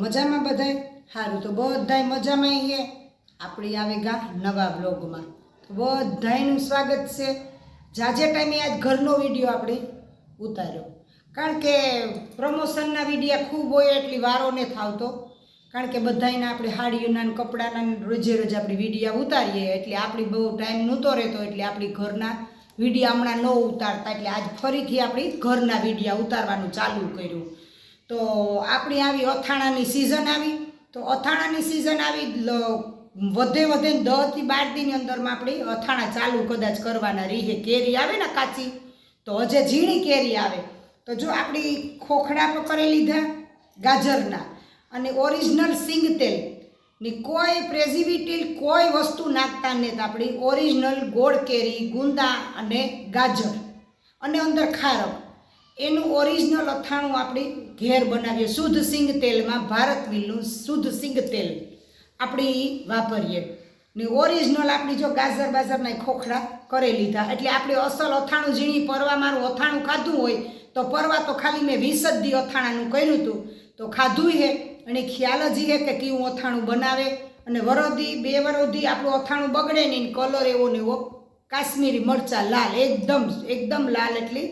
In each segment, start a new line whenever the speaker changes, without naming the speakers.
મજામાં બધાય સારું તો બધાય મજામાં હે આપણી આવેગા નવા બ્લોગમાં તો બધાયનું સ્વાગત છે જાજે ટાઈમે આજ ઘરનો વિડીયો આપણે ઉતાર્યો કારણ કે પ્રમોશનના વિડીયા ખૂબ હોય એટલી વારો ને થાવતો કારણ કે બધાયના આપણે હાડીઓના કપડાના રોજે રોજ આપણે વિડીયા ઉતારીએ એટલે આપણી બહુ ટાઈમ નહોતો રહેતો એટલે આપણી ઘરના વિડીયા હમણાં ન ઉતારતા એટલે આજ ફરીથી આપણી ઘરના વિડીયા ઉતારવાનું ચાલુ કર્યું તો આપણી આવી અથાણાની સિઝન આવી તો અથાણાની સિઝન આવી વધે 10 થી 12 દીની અંદરમાં આપણે અથાણા ચાલુ કદાચ કરવાના રહીએ કેરી આવે ને કાચી તો હજે ઝીણી કેરી આવે તો જો આપણી ખોખડા કરી લીધા ગાજરના અને ઓરિજિનલ સિંગ તેલ ની કોઈ પ્રેઝર્વેટિવ કોઈ વસ્તુ નાખતા નહીં આપણી ઓરિજિનલ ગોળ કેરી ગુંદા અને ગાજર અને અંદર ખારક એનું ઓરિજિનલ અથાણું આપણે ઘેર બનાવીએ શુદ્ધ સિંગ તેલમાં ભારત વિલનું શુદ્ધ સિંગ તેલ આપણી વાપરીએ ને ઓરિજિનલ આપણી જો ગાજર બાજરના ખોખડા કરી લીધા એટલે આપણે અસલ અથાણું ઝીણી પરવા મારું અથાણું ખાધું હોય તો પરવા તો ખાલી મેં 20 દી અથાણાનું કર્યું હતું તો ખાધું હે અને ખ્યાલ જ હે કે કેવું અથાણું બનાવે અને વરોદી 2 વરોદી આપણું અથાણું બગડે નહીં કલર એવો ને એવો કાશ્મીરી મરચાં લાલ એકદમ લાલ એટલી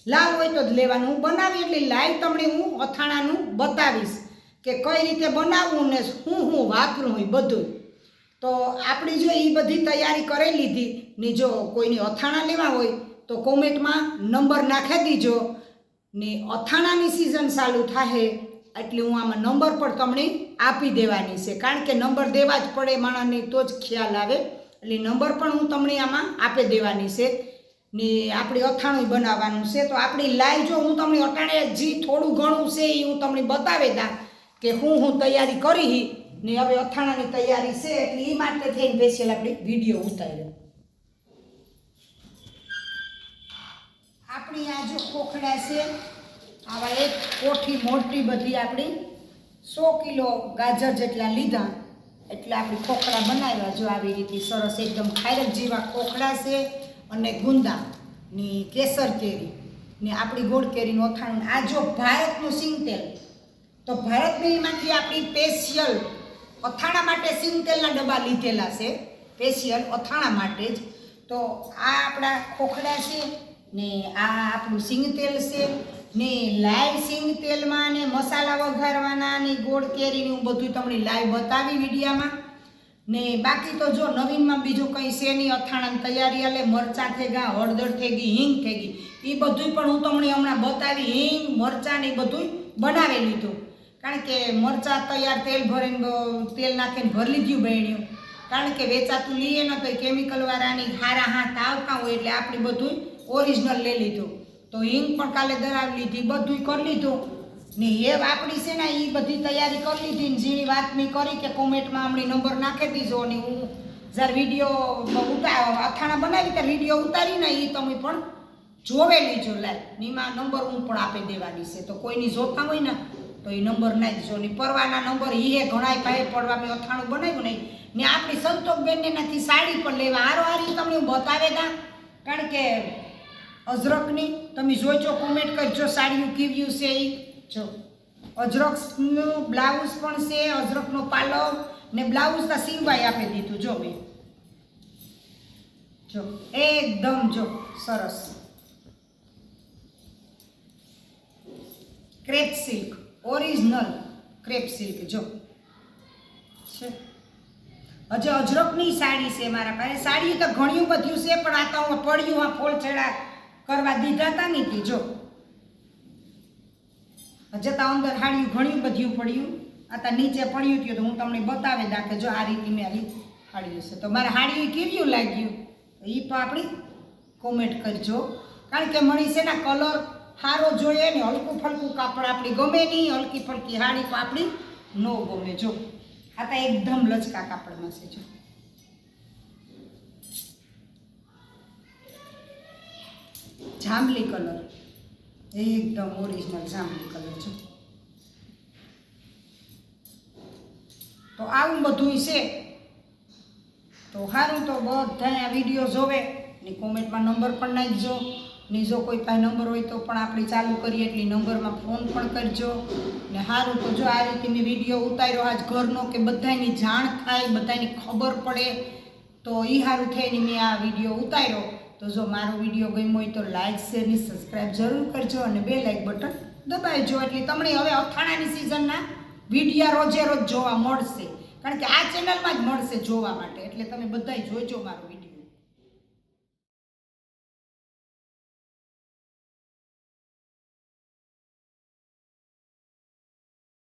લાલ હોય તો જ લેવાનું હું બનાવી એટલે લાઈવ તમને હું અથાણાનું બતાવીશ કે કઈ રીતે બનાવવું ને હું વાપરું હોય બધું તો આપણી જો એ બધી તૈયારી કરી લીધી ને જો કોઈને અથાણા લેવા હોય તો કોમેન્ટમાં નંબર નાખી દીજો ને અથાણાની સિઝન ચાલુ થાય એટલે હું આમાં નંબર પણ તમને આપી દેવાની છે કારણ કે નંબર દેવા જ પડે માણસને તો જ ખ્યાલ આવે એટલે નંબર પણ હું તમને આમાં આપી દેવાની છે ને આપણે અથાણું બનાવવાનું છે તો આપણી લાઈવ જો હું તમને અટાણે જે થોડું ઘણું છે એ હું તમને બતાવી દઉં કે હું તૈયારી કરી ને હવે અથાણાની તૈયારી છે એટલે એ માટે થઈને સ્પેશિયલ આપણે વિડીયો ઉતાર્યો આપણી આ જો ખોખડા છે આવા એક કોઠી મોટી બધી આપણી 100 કિલો ગાજર જેટલા લીધા એટલે આપણી ખોખડા બનાવ્યા જો આવી રીતે સરસ એકદમ ખાયરક જેવા ખોખડા છે અને ગુંદા ની કેસર કેરી ને આપણી ગોળ કેરીનું અથાણું આ જો ભારતનું સિંગ તેલ તો ભારતમાંથી આપણી સ્પેશિયલ અથાણા માટે સિંગ તેલના ડબ્બા લીધેલા છે સ્પેશિયલ અથાણા માટે જ તો આ આપણા ખોખડા છે ને આ આપણું સિંગ તેલ છે ને લાઈવ સિંગ તેલમાં ને મસાલા વઘારવાના ને ગોળ કેરીનું બધું તમને લાઈવ બતાવી વિડીયામાં ને બાકી તો જો નવીનમાં બીજું કંઈ છે નહીં અથાણાની તૈયારી આલે મરચાં થઈ ગયા હળદર થઈ ગઈ હિંગ થઈ ગઈ એ બધું પણ હું તમને હમણાં બતાવી હિંગ મરચાં ને બધું બનાવી લીધું કારણ કે મરચાં તૈયાર તેલ ભરીને તેલ નાખીને ભરી લીધું બહેણ્યું કારણ કે વેચાતું લઈએ ને તો કેમિકલવાળાની હારા હાથ આવતા હોય એટલે આપણે બધું ઓરિજિનલ લઈ લીધું તો હિંગ પણ કાલે દરાવી લીધી બધું કરી લીધું ને એ આપણી છે ને એ બધી તૈયારી કરી લીધી ને ઝીણી વાત મેં કરી કે કોમેન્ટમાં હમણાં નંબર નાખી દીધો અને હું જ્યારે વિડીયો અથાણા બનાવી ત્યારે વિડીયો ઉતારીને એ તમે પણ જોવે લીજો લાઈવ એમાં નંબર હું પણ આપી દેવાની છે તો કોઈની જોતા હોય ને તો એ નંબર નાખજો ને પરવાના નંબર એ ઘણાય પાસે પડવા મેં અથાણું બનાવ્યું નહીં ને આપણી સંતોષબેનને નથી સાડી પણ લેવા હારી તમને હું બતાવે દા કારણ કે અજરકની તમે જોઈજો કોમેન્ટ કરજો સાડીયું કેવ્યું છે એ જો અજરકનું બ્લાઉઝ પણ છે અજરકનો પાલવ ને બ્લાઉઝના સીવાય આપી દીધું જો મેં જો એકદમ જો સરસ crepe silk original crepe silk જો છે હજુ અજરકની સાડી છે મારા પાસે સાડી તો ઘણું બધું છે પણ આ તો હું પડ્યું આ ફોલછેડા કરવા દીધા હતા નથી જો જતા અંદર હાડિયું ઘણું બધું પડ્યું આ નીચે પડ્યું થયું તો હું તમને બતાવી દા કે જો આ રીતે મારી હાડિયું છે તો મારે હાડિયું કેવું લાગ્યું એ પણ આપણી કોમેન્ટ કરજો કારણ કે મળી છે ને કલર સારો જોઈએ ને હલકું ફલકું કાપડ આપણી ગમે નહીં હલકી ફલકી હાડી પણ આપણી ન ગમે જો આ તો એકદમ લચકા કાપડમાં છે જો જાંબલી કલર એકદમ ઓરિજિનલ જાંબલી કલર છે તો આવું બધું છે તો સારું તો બધા આ વિડીયો જોવે ને કોમેન્ટમાં નંબર પણ નાખજો ને જો કોઈ પાસે નંબર હોય તો પણ આપણે ચાલુ કરીએ એટલે નંબરમાં ફોન પણ કરજો ને સારું તો જો આ રીતે મેં વિડીયો ઉતાર્યો આજ ઘરનો કે બધાની જાણ થાય બધાની ખબર પડે તો એ સારું થઈને મેં આ વિડીયો ઉતાર્યો તો જો મારો વિડીયો ગમ્યો હોય તો લાઇક શેર ને સબસ્ક્રાઈબ જરૂર કરજો અને બે લાઇક બટન દબાવજો એટલે તમને હવે અથાણાની સિઝનના વિડીયો રોજે રોજ જોવા મળશે કારણ કે આ ચેનલમાં જ મળશે જોવા માટે એટલે તમે બધાય જોજો મારો વિડીયો